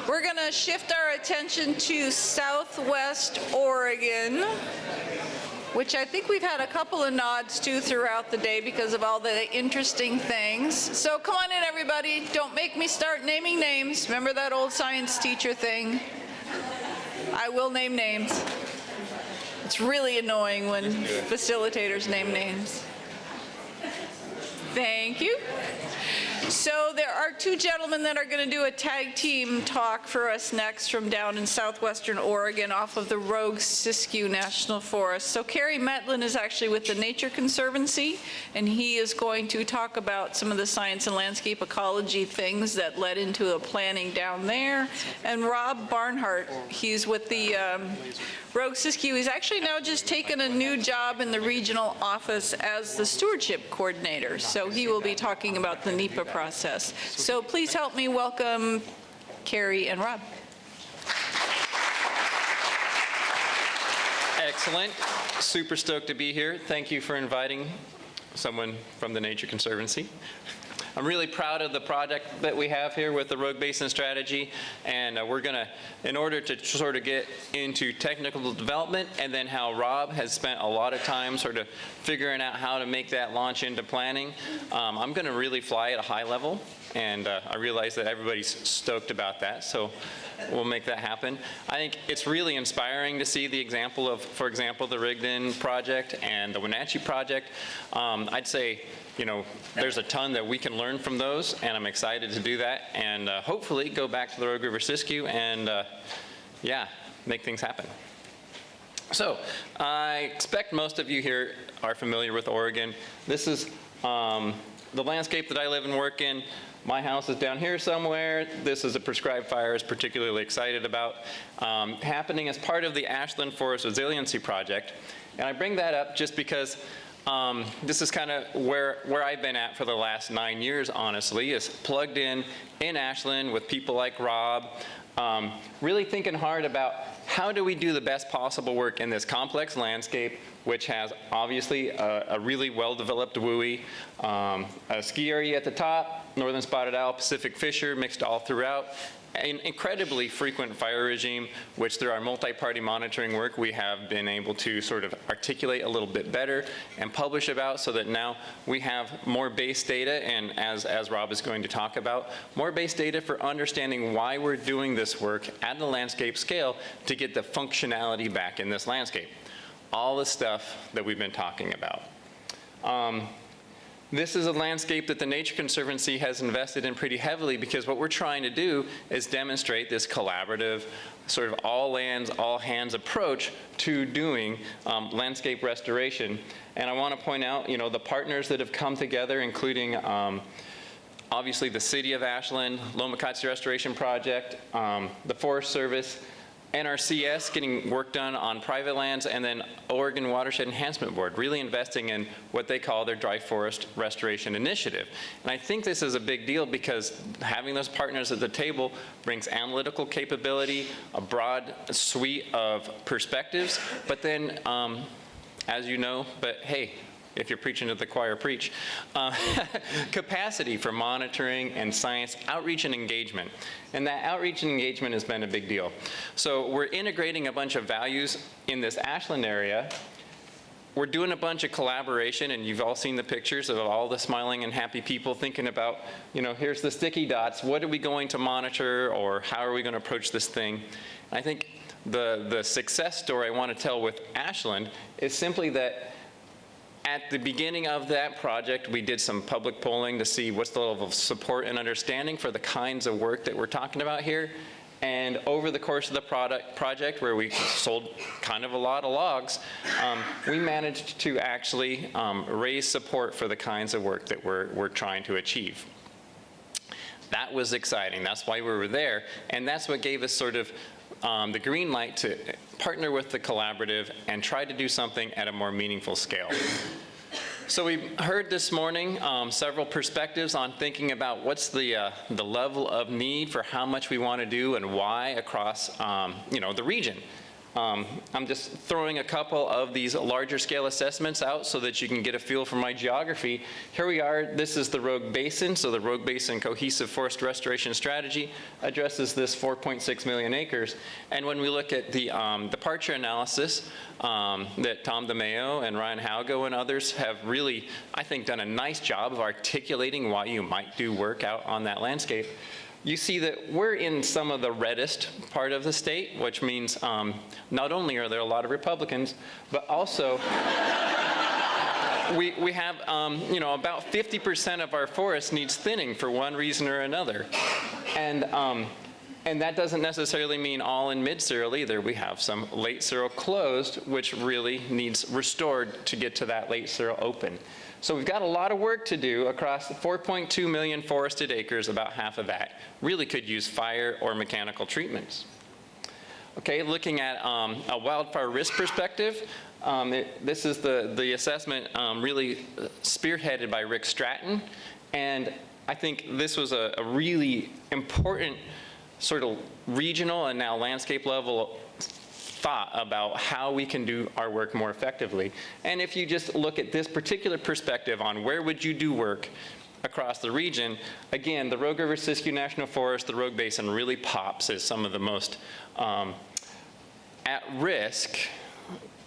We're going to shift our attention to Southwest Oregon, which I think we've had a couple of nods to throughout the day because of all the interesting things. So come on in, everybody. Don't make me start naming names. Remember that old science teacher thing? I will name names. It's really annoying when facilitators name names. Thank you. So there are two gentlemen that are going to do a tag team talk for us next from down in southwestern Oregon off of the Rogue Siskiyou National Forest. So Kerry Metlen is actually with the Nature Conservancy, and he is going to talk about some of the science and landscape ecology things that led into the planning down there. And Rob Barnhart, he's with the Rogue Siskiyou. He's actually now just taken a new job in the regional office as the stewardship coordinator. So he will be talking about the NEPA process. So please help me welcome Kerry and Rob. Excellent. Super stoked to be here. Thank you for inviting someone from the Nature Conservancy. I'm really proud of the project that we have here with the Rogue Basin Strategy, and we're going to, in order to sort of get into technical development, and then how Rob has spent a lot of time sort of figuring out how to make that launch into planning, I'm going to really fly at a high level, and I realize that everybody's stoked about that, so we'll make that happen. I think it's really inspiring to see the example of, for example, the Rigdon project and the Wenatchee project. I'd say, you know, there's a ton that we can learn from those, and I'm excited to do that, and hopefully go back to the Rogue River Siskiyou and, yeah, make things happen. So, I expect most of you here are familiar with Oregon. This is the landscape that I live and work in. My house is down here somewhere. This is a prescribed fire I was particularly excited about, happening as part of the Ashland Forest Resiliency Project. And I bring that up just because this is kind of where I've been at for the last 9 years, honestly, is plugged in Ashland with people like Rob, really thinking hard about how do we do the best possible work in this complex landscape, which has obviously a really well-developed WUI, a ski area at the top, northern spotted owl, Pacific fisher mixed all throughout, an incredibly frequent fire regime, which through our multi-party monitoring work we have been able to sort of articulate a little bit better and publish about, so that now we have more base data, and as Rob is going to talk about, more base data for understanding why we're doing this work at the landscape scale to get the functionality back in this landscape. All the stuff that we've been talking about. This is a landscape that the Nature Conservancy has invested in pretty heavily, because what we're trying to do is demonstrate this collaborative, sort of all lands, all hands approach to doing landscape restoration. And I want to point out, you know, the partners that have come together, including obviously the City of Ashland, Lomacatsi Restoration Project, the Forest Service, NRCS getting work done on private lands, and then Oregon Watershed Enhancement Board really investing in what they call their dry forest restoration initiative. And I think this is a big deal because having those partners at the table brings analytical capability, a broad suite of perspectives, but then, as you know, but hey, if you're preaching to the choir, preach, capacity for monitoring and science outreach and engagement. And that outreach and engagement has been a big deal. So we're integrating a bunch of values in this Ashland area. We're doing a bunch of collaboration, and you've all seen the pictures of all the smiling and happy people thinking about, you know, here's the sticky dots, what are we going to monitor, or how are we going to approach this thing? I think the success story I want to tell with Ashland is simply that at the beginning of that project, we did some public polling to see what's the level of support and understanding for the kinds of work that we're talking about here. And over the course of the project, where we sold kind of a lot of logs, we managed to actually raise support for the kinds of work that we're trying to achieve. That was exciting. That's why we were there. And that's what gave us sort of the green light to partner with the collaborative and try to do something at a more meaningful scale. So we heard this morning several perspectives on thinking about what's the level of need for how much we want to do and why across you know, the region. I'm just throwing a couple of these larger scale assessments out so that you can get a feel for my geography. Here we are. This is the Rogue Basin. So the Rogue Basin Cohesive Forest Restoration Strategy addresses this 4.6 million acres. And when we look at the departure analysis that Tom DeMeo and Ryan Haugo and others have really, I think, done a nice job of articulating why you might do work out on that landscape, you see that we're in some of the reddest part of the state, which means not only are there a lot of Republicans, but also we have, about 50% of our forest needs thinning for one reason or another. And that doesn't necessarily mean all in mid-cereal either. We have some late cereal closed, which really needs restored to get to that late cereal open. So we've got a lot of work to do across 4.2 million forested acres. About half of that really could use fire or mechanical treatments. Okay, looking at a wildfire risk perspective, this is the assessment really spearheaded by Rick Stratton. And I think this was a really important sort of regional and now landscape level thought about how we can do our work more effectively. And if you just look at this particular perspective on where would you do work across the region, again, the Rogue River Siskiyou National Forest, the Rogue Basin really pops as some of the most at-risk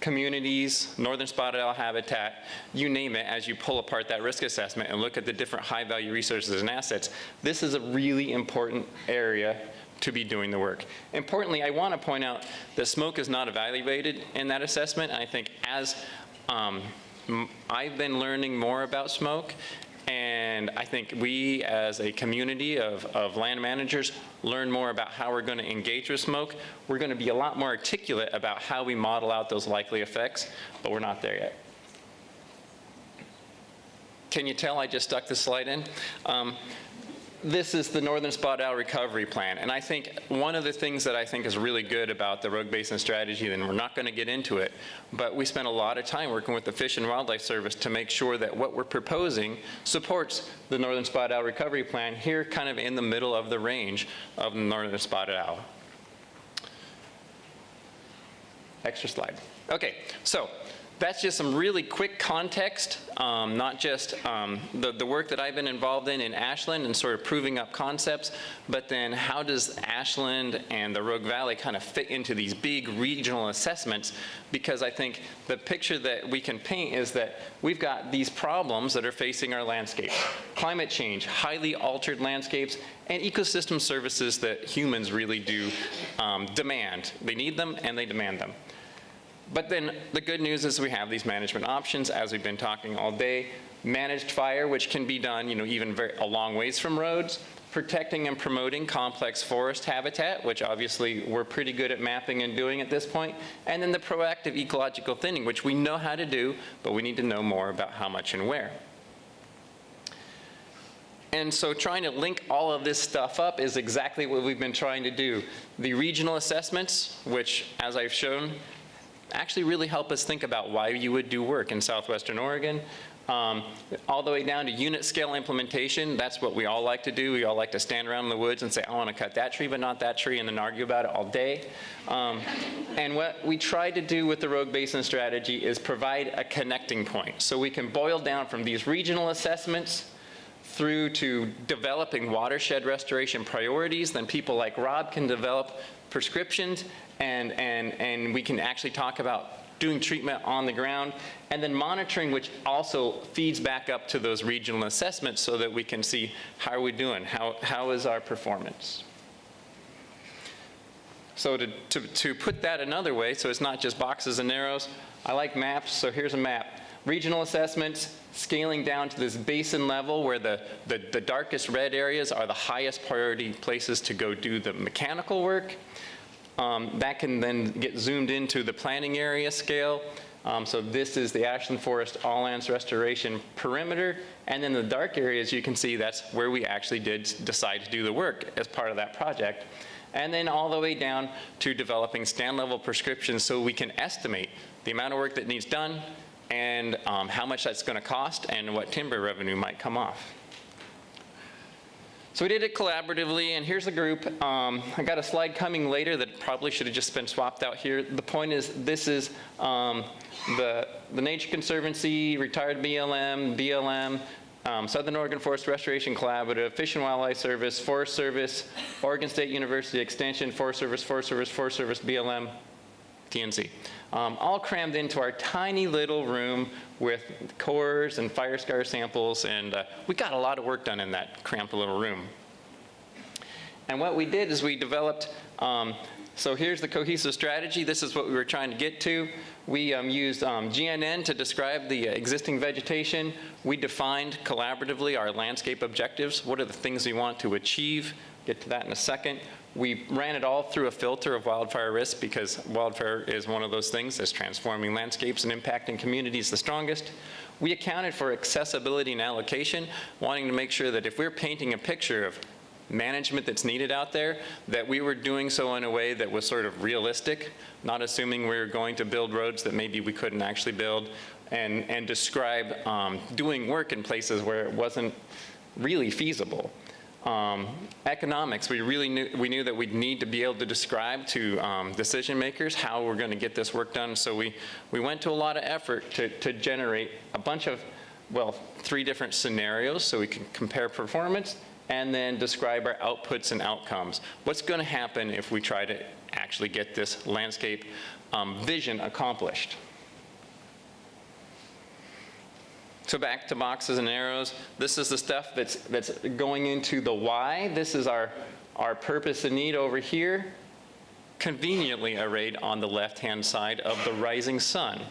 communities, northern spotted owl habitat, you name it, as you pull apart that risk assessment and look at the different high-value resources and assets. This is a really important area to be doing the work. Importantly, I want to point out that smoke is not evaluated in that assessment. I think as I've been learning more about smoke, and I think we as a community of land managers learn more about how we're going to engage with smoke, we're going to be a lot more articulate about how we model out those likely effects, but we're not there yet. Can you tell I just stuck this slide in? This is the Northern Spotted Owl Recovery Plan, and I think one of the things that I think is really good about the Rogue Basin strategy, and we're not going to get into it, but we spent a lot of time working with the Fish and Wildlife Service to make sure that what we're proposing supports the Northern Spotted Owl Recovery Plan here kind of in the middle of the range of the Northern Spotted Owl. Extra slide. Okay, so that's just some really quick context, not just the work that I've been involved in Ashland and sort of proving up concepts, but then how does Ashland and the Rogue Valley kind of fit into these big regional assessments? Because I think the picture that we can paint is that we've got these problems that are facing our landscape. Climate change, highly altered landscapes, and ecosystem services that humans really do demand. They need them and they demand them. But then the good news is we have these management options, as we've been talking all day. Managed fire, which can be done, even a long ways from roads. Protecting and promoting complex forest habitat, which obviously we're pretty good at mapping and doing at this point. And then the proactive ecological thinning, which we know how to do, but we need to know more about how much and where. And so trying to link all of this stuff up is exactly what we've been trying to do. The regional assessments, which, as I've shown, actually really help us think about why you would do work in southwestern Oregon. All the way down to unit scale implementation. That's what we all like to do. We all like to stand around in the woods and say, I want to cut that tree but not that tree, and then argue about it all day. And what we try to do with the Rogue Basin strategy is provide a connecting point. So we can boil down from these regional assessments through to developing watershed restoration priorities. Then people like Rob can develop prescriptions, and we can actually talk about doing treatment on the ground, and then monitoring, which also feeds back up to those regional assessments so that we can see how are we doing, how is our performance. So to put that another way, so it's not just boxes and arrows, I like maps, so here's a map. Regional assessments, scaling down to this basin level where the darkest red areas are the highest priority places to go do the mechanical work. That can then get zoomed into the planning area scale. So this is the Ashland Forest All Lands Restoration Perimeter. And then the dark areas, you can see that's where we actually did decide to do the work as part of that project. And then all the way down to developing stand level prescriptions so we can estimate the amount of work that needs done and how much that's going to cost and what timber revenue might come off. So we did it collaboratively, and here's the group. I got a slide coming later that probably should have just been swapped out here. The point is, this is the Nature Conservancy, retired BLM, Southern Oregon Forest Restoration Collaborative, Fish and Wildlife Service, Forest Service, Oregon State University Extension, Forest Service, BLM, TNC. All crammed into our tiny little room with cores and fire scar samples, and we got a lot of work done in that cramped little room. And what we did is we developed, so here's the cohesive strategy. This is what we were trying to get to. We used GNN to describe the existing vegetation. We defined collaboratively our landscape objectives. What are the things we want to achieve? Get to that in a second. We ran it all through a filter of wildfire risk, because wildfire is one of those things that's transforming landscapes and impacting communities the strongest. We accounted for accessibility and allocation, wanting to make sure that if we're painting a picture of management that's needed out there, that we were doing so in a way that was sort of realistic, not assuming we were going to build roads that maybe we couldn't actually build, and describe doing work in places where it wasn't really feasible. Economics, we knew that we'd need to be able to describe to decision makers how we're going to get this work done. So we went to a lot of effort to generate a bunch of, well, 3 different scenarios so we can compare performance and then describe our outputs and outcomes. What's going to happen if we try to actually get this landscape vision accomplished? So back to boxes and arrows. This is the stuff that's going into the why. This is our purpose and need over here, conveniently arrayed on the left-hand side of the rising sun.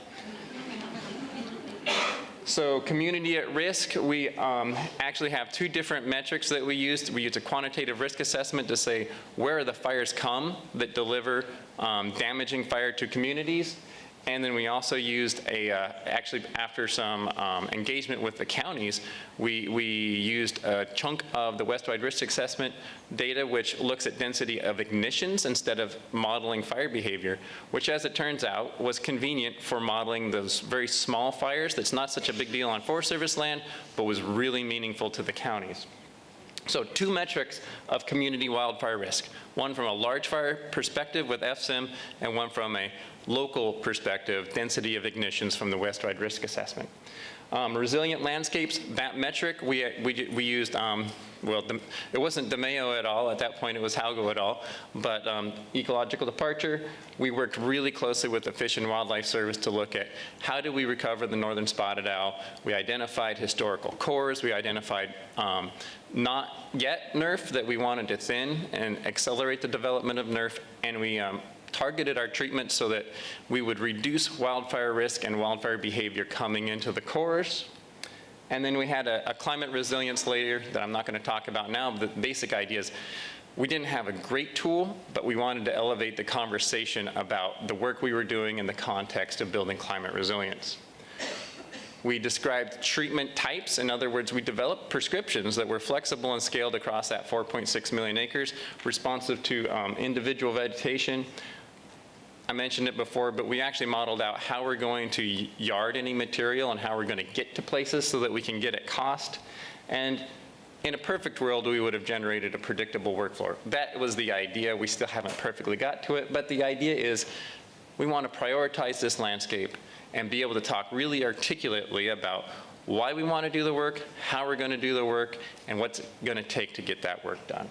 So community at risk, we actually have 2 different metrics that we used. We used a quantitative risk assessment to say where are the fires come that deliver damaging fire to communities. And then we also used actually after some engagement with the counties, we used a chunk of the West-wide risk assessment data, which looks at density of ignitions instead of modeling fire behavior, which, as it turns out, was convenient for modeling those very small fires that's not such a big deal on Forest Service land, but was really meaningful to the counties. So 2 metrics of community wildfire risk, one from a large fire perspective with FSIM, and one from a local perspective, density of ignitions from the West-wide risk assessment. Resilient landscapes, that metric, we used, well, it wasn't DeMayo et al. At that point, it was Halgo et al. But ecological departure, we worked really closely with the Fish and Wildlife Service to look at how do we recover the northern spotted owl. We identified historical cores. We identified not yet NERF that we wanted to thin and accelerate the development of NERF, and we targeted our treatment so that we would reduce wildfire risk and wildfire behavior coming into the cores. And then we had a climate resilience layer that I'm not going to talk about now, but the basic idea is we didn't have a great tool, but we wanted to elevate the conversation about the work we were doing in the context of building climate resilience. We described treatment types. In other words, we developed prescriptions that were flexible and scaled across that 4.6 million acres, responsive to individual vegetation. I mentioned it before, but we actually modeled out how we're going to yard any material and how we're going to get to places so that we can get at cost. And in a perfect world, we would have generated a predictable workflow. That was the idea. We still haven't perfectly got to it, but the idea is we want to prioritize this landscape and be able to talk really articulately about why we want to do the work, how we're going to do the work, and what's going to take to get that work done.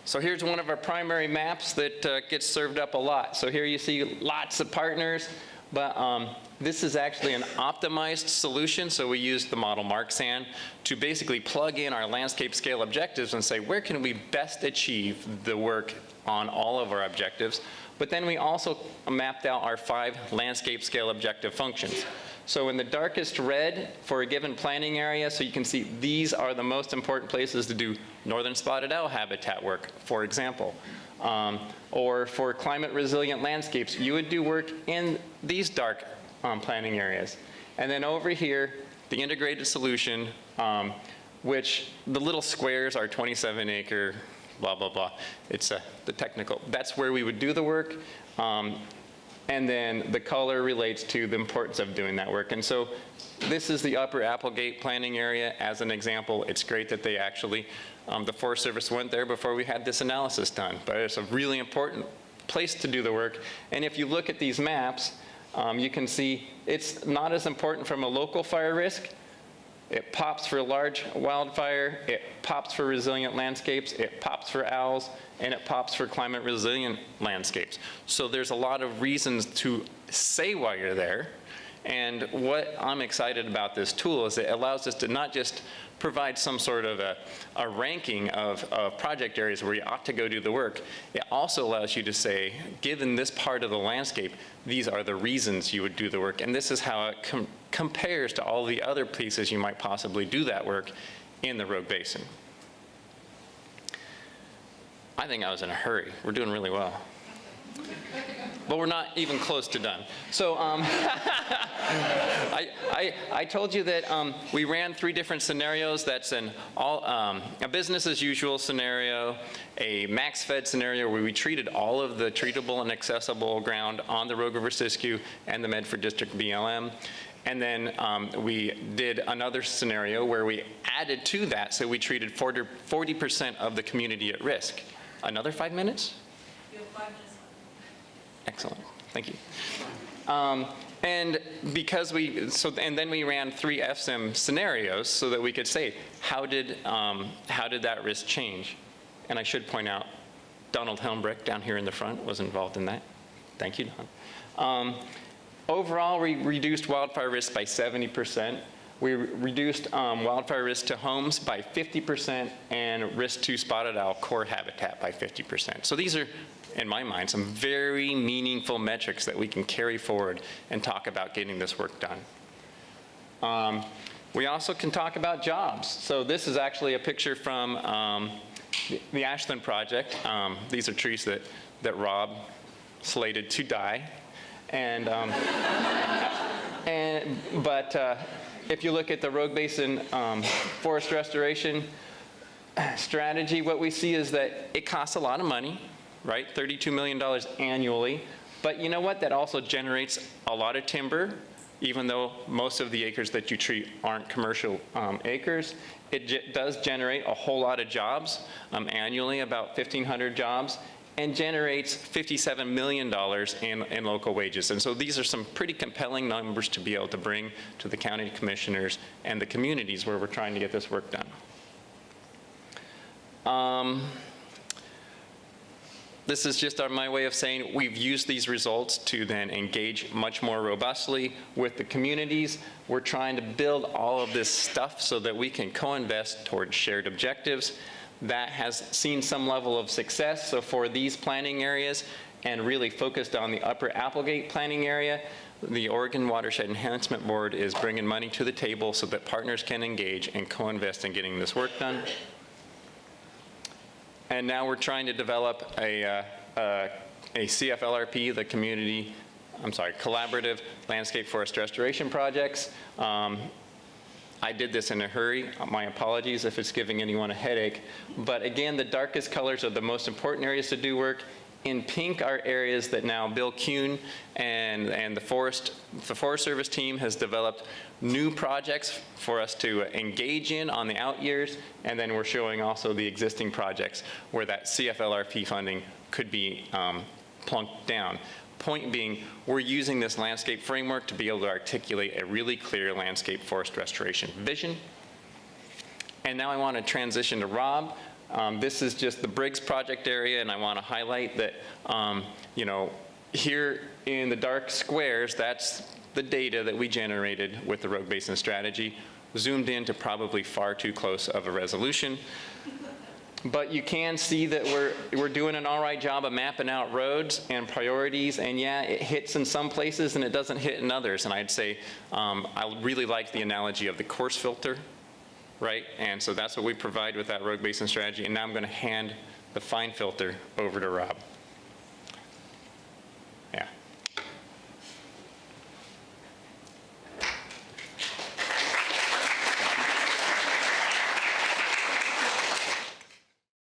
So here's one of our primary maps that gets served up a lot. So here you see lots of partners, but this is actually an optimized solution. So we used the model MarkSan to basically plug in our landscape scale objectives and say, where can we best achieve the work on all of our objectives? But then we also mapped out our 5 landscape scale objective functions. So in the darkest red for a given planning area, so you can see these are the most important places to do northern spotted owl habitat work, for example. Or for climate resilient landscapes, you would do work in these dark planning areas. And then over here, the integrated solution, which the little squares are 27 acre, blah, blah, blah. It's the technical. That's where we would do the work. And then the color relates to the importance of doing that work. And so this is the Upper Applegate planning area as an example. It's great that they actually, the Forest Service went there before we had this analysis done. But it's a really important place to do the work. And if you look at these maps, you can see it's not as important from a local fire risk. It pops for large wildfire, it pops for resilient landscapes, it pops for owls, and it pops for climate resilient landscapes. So there's a lot of reasons to say why you're there. And what I'm excited about this tool is it allows us to not just provide some sort of a ranking of project areas where you ought to go do the work. It also allows you to say, given this part of the landscape, these are the reasons you would do the work. And this is how it compares to all the other places you might possibly do that work in the Rogue Basin. I think I was in a hurry. We're doing really well. But we're not even close to done. So I told you that we ran 3 different scenarios. That's a business as usual scenario, a max fed scenario where we treated all of the treatable and accessible ground on the Rogue River Siskiyou and the Medford District BLM. And then we did another scenario where we added to that, so we treated 40% of the community at risk. Another 5 minutes? You have 5 minutes. Excellent, thank you. And because and then we ran 3 FSIM scenarios so that we could say, how did that risk change? And I should point out, Donald Helmbrecht down here in the front was involved in that. Thank you, Don. Overall, we reduced wildfire risk by 70%. We reduced wildfire risk to homes by 50% and risk to spotted owl core habitat by 50%. So these are, in my mind, some very meaningful metrics that we can carry forward and talk about getting this work done. We also can talk about jobs. So this is actually a picture from the Ashland project. These are trees that Rob slated to die. But if you look at the Rogue Basin forest restoration strategy, what we see is that it costs a lot of money, right? $32 million annually. But you know what? That also generates a lot of timber, even though most of the acres that you treat aren't commercial acres. It does generate a whole lot of jobs annually, about 1,500 jobs, and generates $57 million in local wages. And so these are some pretty compelling numbers to be able to bring to the county commissioners and the communities where we're trying to get this work done. This is just my way of saying we've used these results to then engage much more robustly with the communities. We're trying to build all of this stuff so that we can co-invest towards shared objectives. That has seen some level of success. So for these planning areas and really focused on the Upper Applegate planning area, the Oregon Watershed Enhancement Board is bringing money to the table so that partners can engage and co-invest in getting this work done. And now we're trying to develop a CFLRP, the Collaborative Landscape Forest Restoration Projects. I did this in a hurry. My apologies if it's giving anyone a headache. But again, the darkest colors are the most important areas to do work. In pink are areas that now Bill Kuhn and the Forest Service team has developed new projects for us to engage in on the out years. And then we're showing also the existing projects where that CFLRP funding could be plunked down. Point being, we're using this landscape framework to be able to articulate a really clear landscape forest restoration vision. And now I want to transition to Rob. This is just the Briggs project area, and I want to highlight that, here in the dark squares, that's the data that we generated with the Rogue Basin strategy, zoomed in to probably far too close of a resolution. But you can see that we're doing an all right job of mapping out roads and priorities, and yeah, it hits in some places and it doesn't hit in others. And I'd say I really like the analogy of the coarse filter, right? And so that's what we provide with that Rogue Basin strategy. And now I'm going to hand the fine filter over to Rob.